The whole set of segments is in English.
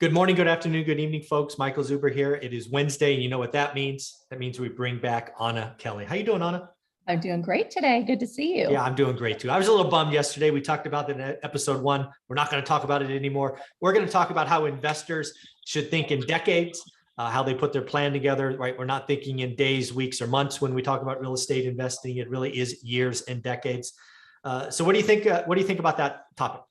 Good morning, good afternoon, good evening, folks. Michael Zuber here. It is Wednesday, and you know what that means? That means we bring back Anna Kelly. How you doing, Anna? I'm doing great today. Good to see you. Yeah, I'm doing great too. I was a little bummed yesterday. We talked about that in episode 1. We're not going to talk about it anymore. We're going to talk about how investors should think in decades, how they put their plan together, right? We're not thinking in days, weeks, or months when we talk about real estate investing. It really is years and decades. So what do you think? What do you think about that topic?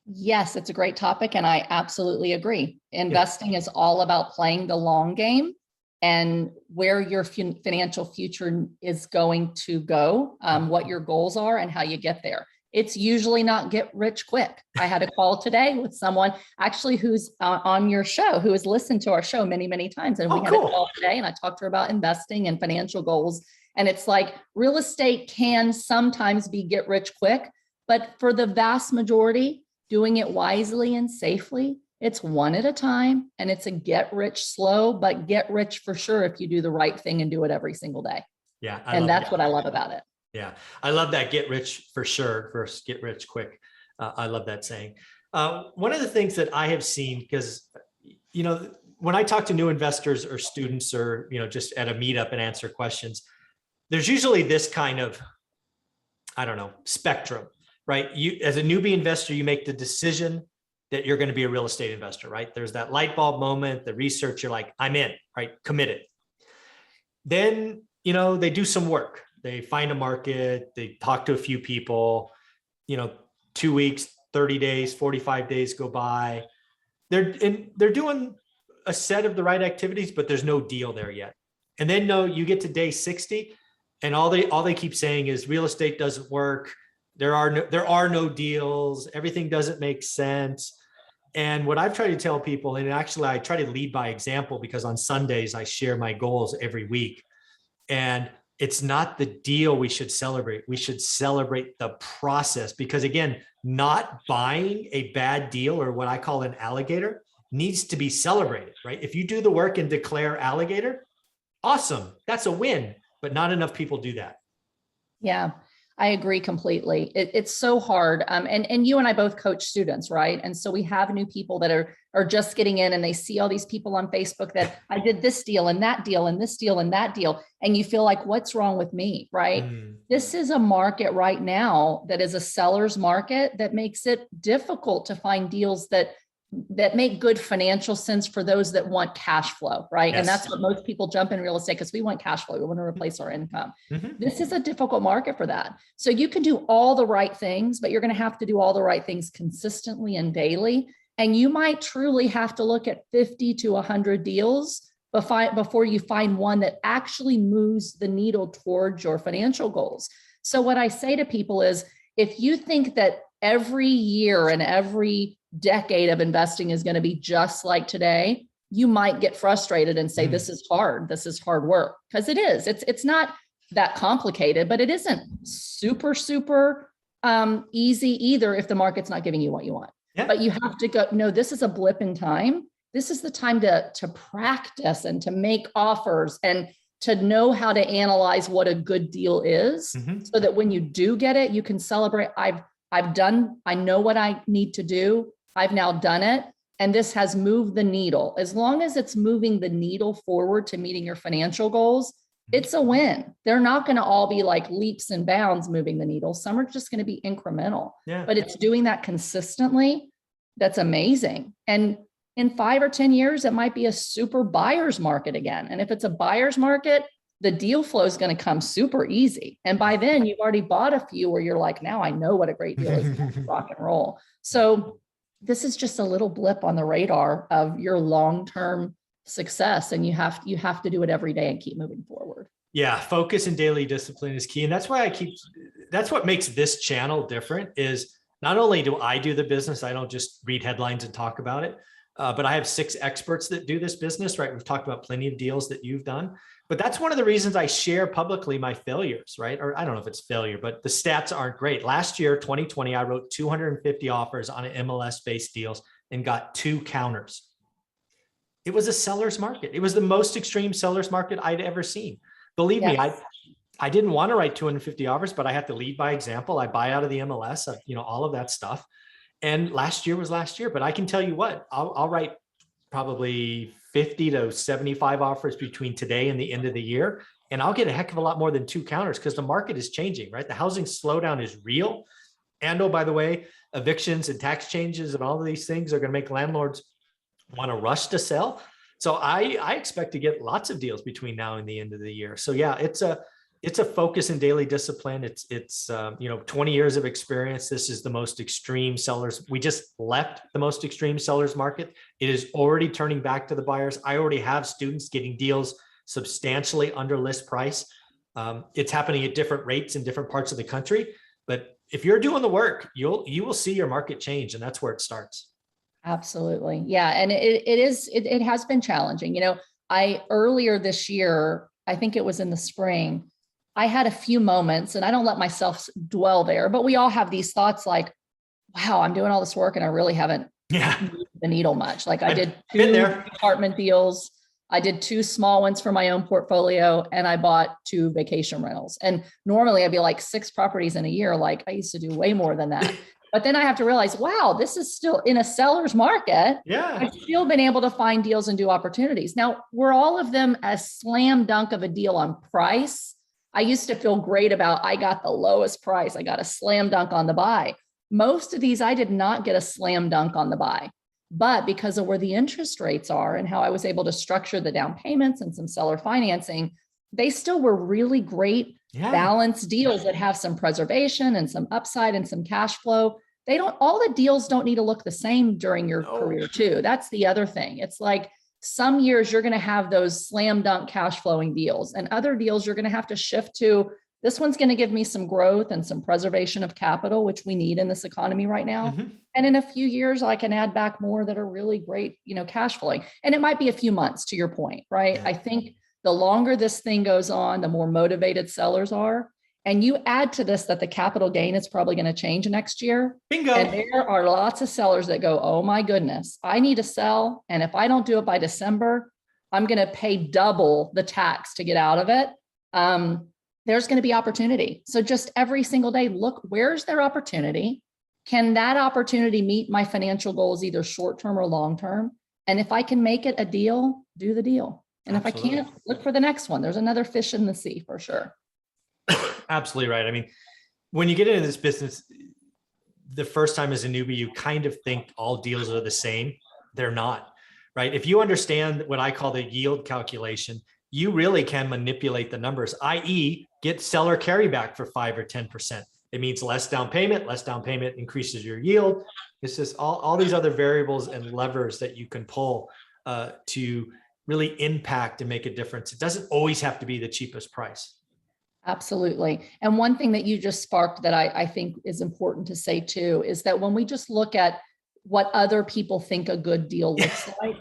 Yes, it's a great topic, and I absolutely agree. Investing is all about playing the long game and where your financial future is going to go, what your goals are, and how you get there. It's usually not get rich quick. I had a call today with someone actually who's on your show, who has listened to our show many, many times. And we had a call today, and I talked to her about investing and financial goals. And it's like real estate can sometimes be get rich quick, but for the vast majority, doing it wisely and safely, it's one at a time, and it's a get rich slow, but get rich for sure if you do the right thing and do it every single day. Yeah. And that's what I love about it. Yeah. I love that get rich for sure versus get rich quick. I love that saying. One of the things that I have seen, because, you know, when I talk to new investors or students or, you know, just at a meetup and answer questions, there's usually this kind of, I don't know, spectrum. Right? You, as a newbie investor, you make the decision that you're going to be a real estate investor, right? There's that light bulb moment, the research, you're like, I'm in, right? Committed. Then, you know, they do some work. They find a market, they talk to a few people, you know, 2 weeks, 30 days, 45 days go by. They're doing a set of the right activities, but there's no deal there yet. And then you get to day 60 and all they keep saying is real estate doesn't work. There are no deals. Everything doesn't make sense. And what I've tried to tell people, and actually I try to lead by example, because on Sundays I share my goals every week. And it's not the deal we should celebrate. We should celebrate the process, because again, not buying a bad deal, or what I call an alligator, needs to be celebrated, right? If you do the work and declare alligator, awesome. That's a win, but not enough people do that. Yeah. I agree completely. It's so hard. And you and I both coach students, right? And so we have new people that are just getting in, and they see all these people on Facebook that I did this deal and that deal and this deal and that deal. And you feel like, what's wrong with me, right? This is a market right now that is a seller's market that makes it difficult to find deals that make good financial sense for those that want cash flow, right? Yes. And that's what most people jump in real estate, because we want cash flow. We want to replace our income. This is a difficult market for that. So you can do all the right things, but you're going to have to do all the right things consistently and daily. And you might truly have to look at 50 to 100 deals before you find one that actually moves the needle towards your financial goals. So what I say to people is, if you think that every year and every decade of investing is going to be just like today, you might get frustrated and say, this is hard. This is hard work, because it is. It's not that complicated, but it isn't super easy either if the market's not giving you what you want. Yeah. But you have to go, no, this is a blip in time. This is the time to practice and to make offers and to know how to analyze what a good deal is, so that when you do get it, you can celebrate. I know what I need to do. I've now done it. And this has moved the needle. As long as it's moving the needle forward to meeting your financial goals, it's a win. They're not going to all be like leaps and bounds moving the needle. Some are just going to be incremental, but it's doing that consistently. That's amazing. And in 5 or 10 years, it might be a super buyer's market again. And if it's a buyer's market, the deal flow is going to come super easy. And by then you've already bought a few where you're like, now I know what a great deal is. Rock and roll. So this is just a little blip on the radar of your long-term success. And you have to do it every day and keep moving forward. Yeah. Focus and daily discipline is key. And that's why that's what makes this channel different, is not only do I do the business, I don't just read headlines and talk about it, but I have 6 experts that do this business, right? We've talked about plenty of deals that you've done, but that's one of the reasons I share publicly my failures, right? Or I don't know if it's failure, but the stats aren't great. Last year, 2020, I wrote 250 offers on MLS-based deals and got 2 counters. It was a seller's market. It was the most extreme seller's market I'd ever seen. Believe me, I didn't want to write 250 offers, but I have to lead by example. I buy out of the MLS, you know, all of that stuff. And last year was last year, but I can tell you what, I'll write probably 50 to 75 offers between today and the end of the year. And I'll get a heck of a lot more than 2 counters because the market is changing, right? The housing slowdown is real. And oh, by the way, evictions and tax changes and all of these things are going to make landlords want to rush to sell. So I expect to get lots of deals between now and the end of the year. So yeah, it's a focus and daily discipline. It's 20 years of experience. This is the most extreme sellers. We just left the most extreme sellers market. It is already turning back to the buyers. I already have students getting deals substantially under list price. It's happening at different rates in different parts of the country. But if you're doing the work, you will see your market change, and that's where it starts. Absolutely. Yeah. And it has been challenging. Earlier this year, I think it was in the spring, I had a few moments, and I don't let myself dwell there, but we all have these thoughts like, wow, I'm doing all this work and I really haven't moved the needle much. Like I did 2 apartment deals. I did 2 small ones for my own portfolio, and I bought 2 vacation rentals. And normally I'd be like 6 properties in a year. Like I used to do way more than that. But then I have to realize, wow, this is still in a seller's market. Yeah. I've still been able to find deals and do opportunities. Now, were all of them a slam dunk of a deal on price? I used to feel great about, I got the lowest price. I got a slam dunk on the buy. Most of these, I did not get a slam dunk on the buy. But because of where the interest rates are and how I was able to structure the down payments and some seller financing, they still were really great balanced deals that have some preservation and some upside and some cash flow. All the deals don't need to look the same during your career too. That's the other thing. It's like some years you're going to have those slam dunk cash flowing deals, and other deals you're going to have to shift to, this one's going to give me some growth and some preservation of capital, which we need in this economy right now. Mm-hmm. And in a few years, I can add back more that are really great, cash flowing. And it might be a few months, to your point, right? Yeah. I think the longer this thing goes on, the more motivated sellers are. And you add to this that the capital gain is probably going to change next year. Bingo. And there are lots of sellers that go, oh my goodness, I need to sell. And if I don't do it by December, I'm going to pay double the tax to get out of it. There's going to be opportunity. So just every single day, look, where's their opportunity? Can that opportunity meet my financial goals, either short-term or long-term? And if I can make it a deal, do the deal. And Absolutely. If I can't, look for the next one. There's another fish in the sea for sure. Absolutely right. I mean, when you get into this business, the first time as a newbie, you kind of think all deals are the same. They're not, right? If you understand what I call the yield calculation, you really can manipulate the numbers, i.e. get seller carryback for 5 or 10%. It means less down payment increases your yield. It's just all these other variables and levers that you can pull to really impact and make a difference. It doesn't always have to be the cheapest price. Absolutely. And one thing that you just sparked that I think is important to say too, is that when we just look at what other people think a good deal looks like,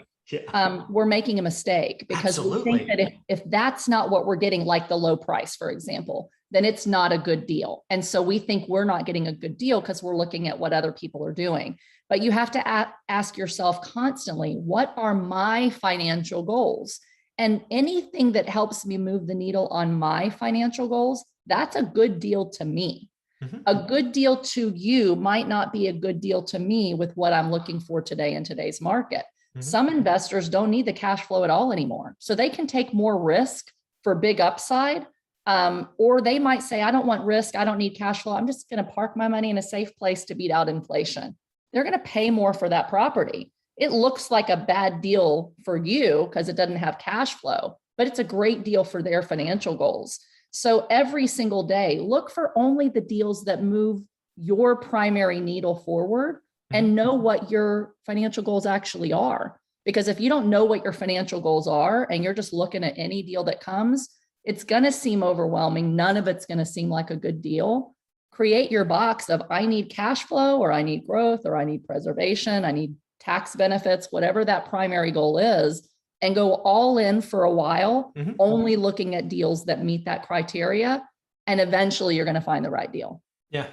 we're making a mistake, because Absolutely. We think that if that's not what we're getting, like the low price, for example, then it's not a good deal. And so we think we're not getting a good deal because we're looking at what other people are doing. But you have to ask yourself constantly, what are my financial goals? And anything that helps me move the needle on my financial goals, that's a good deal to me. Mm-hmm. A good deal to you might not be a good deal to me with what I'm looking for today in today's market. Mm-hmm. Some investors don't need the cash flow at all anymore. So they can take more risk for big upside. Or they might say, I don't want risk. I don't need cash flow. I'm just going to park my money in a safe place to beat out inflation. They're going to pay more for that property. It looks like a bad deal for you because it doesn't have cash flow, but it's a great deal for their financial goals. So every single day, look for only the deals that move your primary needle forward and know what your financial goals actually are. Because if you don't know what your financial goals are and you're just looking at any deal that comes, it's going to seem overwhelming. None of it's going to seem like a good deal. Create your box of, I need cash flow, or I need growth, or I need preservation, I need tax benefits, whatever that primary goal is, and go all in for a while, only looking at deals that meet that criteria. And eventually you're going to find the right deal. Yeah.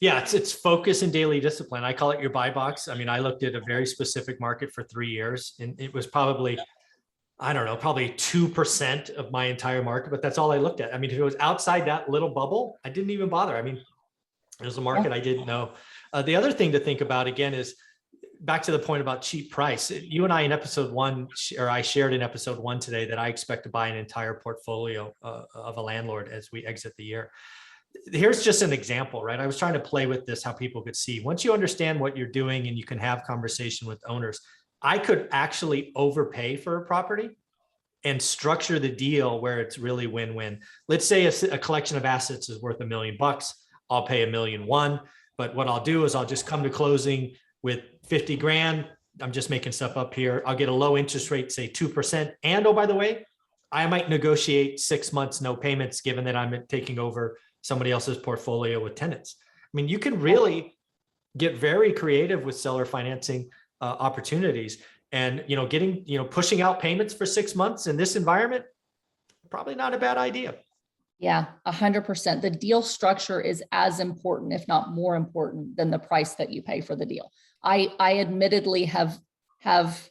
Yeah. It's focus and daily discipline. I call it your buy box. I mean, I looked at a very specific market for 3 years, and it was probably, I don't know, probably 2% of my entire market, but that's all I looked at. I mean, if it was outside that little bubble, I didn't even bother. I mean, it was a market I didn't know. The other thing to think about again is back to the point about cheap price. You and I in episode 1, or I shared in episode 1 today that I expect to buy an entire portfolio of a landlord as we exit the year. Here's just an example, right? I was trying to play with this, how people could see. Once you understand what you're doing and you can have conversation with owners, I could actually overpay for a property and structure the deal where it's really win-win. Let's say a collection of assets is worth $1 million. I'll pay $1.1 million. But what I'll do is I'll just come to closing with 50 grand. I'm just making stuff up here. I'll get a low interest rate, say 2%. And oh, by the way, I might negotiate 6 months, no payments, given that I'm taking over somebody else's portfolio with tenants. I mean, you can really get very creative with seller financing opportunities, and, pushing out payments for 6 months in this environment, probably not a bad idea. Yeah, 100%. The deal structure is as important, if not more important, than the price that you pay for the deal. I admittedly have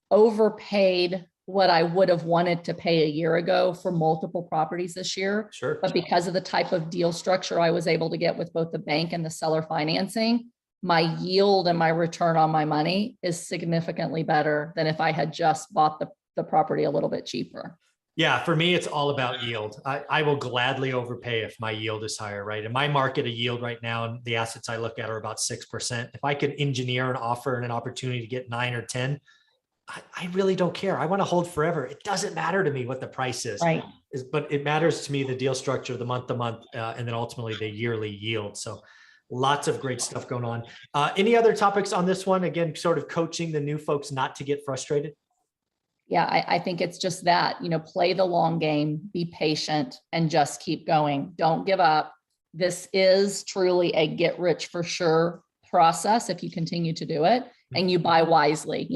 overpaid what I would have wanted to pay a year ago for multiple properties this year. Sure. But because of the type of deal structure I was able to get with both the bank and the seller financing, my yield and my return on my money is significantly better than if I had just bought the property a little bit cheaper. Yeah, for me, it's all about yield. I will gladly overpay if my yield is higher, right? In my market, a yield right now, the assets I look at are about 6%. If I could engineer an offer and an opportunity to get 9 or 10, I really don't care. I want to hold forever. It doesn't matter to me what the price is, right? But it matters to me the deal structure, the month to month, and then ultimately the yearly yield. So lots of great stuff going on. Any other topics on this one? Again, sort of coaching the new folks not to get frustrated. Yeah, I think it's just that, play the long game, be patient, and just keep going. Don't give up. This is truly a get rich for sure process if you continue to do it and you buy wisely,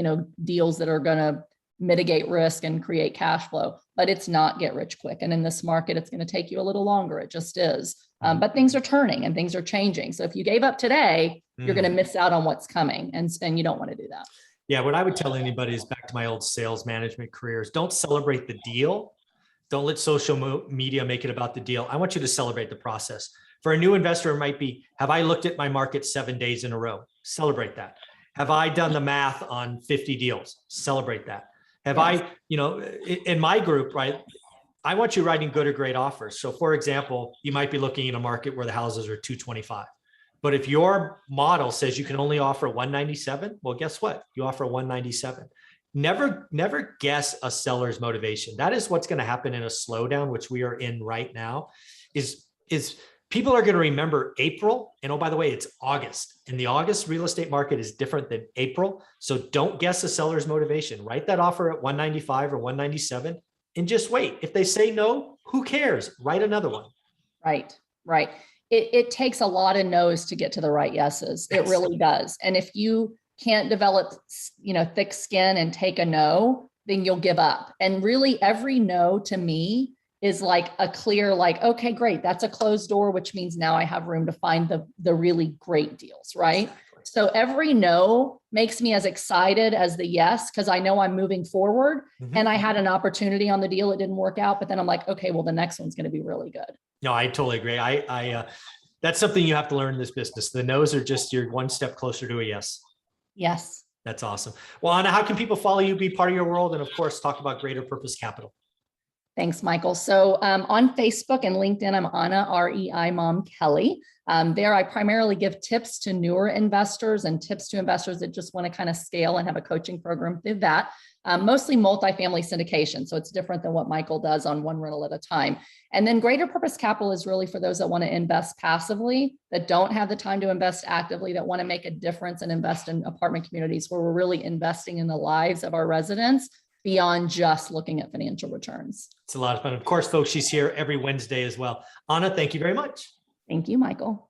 deals that are going to mitigate risk and create cash flow, but it's not get rich quick. And in this market, it's going to take you a little longer. It just is. But things are turning and things are changing. So if you gave up today, you're going to miss out on what's coming. And you don't want to do that. Yeah, what I would tell anybody is back to my old sales management careers. Don't celebrate the deal. Don't let social media make it about the deal. I want you to celebrate the process. For a new investor, it might be, have I looked at my market 7 days in a row? Celebrate that. Have I done the math on 50 deals? Celebrate that. Have I, in my group, right? I want you writing good or great offers. So for example, you might be looking in a market where the houses are 225. But if your model says you can only offer 197, well, guess what? You offer 197. Never guess a seller's motivation. That is what's going to happen in a slowdown, which we are in right now, is people are going to remember April. And oh, by the way, it's August. And the August real estate market is different than April. So don't guess a seller's motivation. Write that offer at 195 or 197 and just wait. If they say no, who cares? Write another one. Right. It takes a lot of no's to get to the right yeses. It really does. And if you can't develop, thick skin and take a no, then you'll give up. And really every no to me is like a clear, okay, great. That's a closed door, which means now I have room to find the really great deals, right? Exactly. So every no makes me as excited as the yes, because I know I'm moving forward and I had an opportunity on the deal. It didn't work out, but then I'm like, okay, well, the next one's going to be really good. No, I totally agree. I that's something you have to learn in this business. The no's are just you're one step closer to a yes. Yes. That's awesome. Well, Anna, how can people follow you, be part of your world, and of course, talk about Greater Purpose Capital? Thanks, Michael. So on Facebook and LinkedIn, I'm Anna, REI Mom Kelly. There, I primarily give tips to newer investors and tips to investors that just want to kind of scale and have a coaching program through that. Mostly multifamily syndication. So it's different than what Michael does on one rental at a time. And then Greater Purpose Capital is really for those that want to invest passively, that don't have the time to invest actively, that want to make a difference and invest in apartment communities where we're really investing in the lives of our residents beyond just looking at financial returns. It's a lot of fun. Of course, folks, she's here every Wednesday as well. Anna, thank you very much. Thank you, Michael.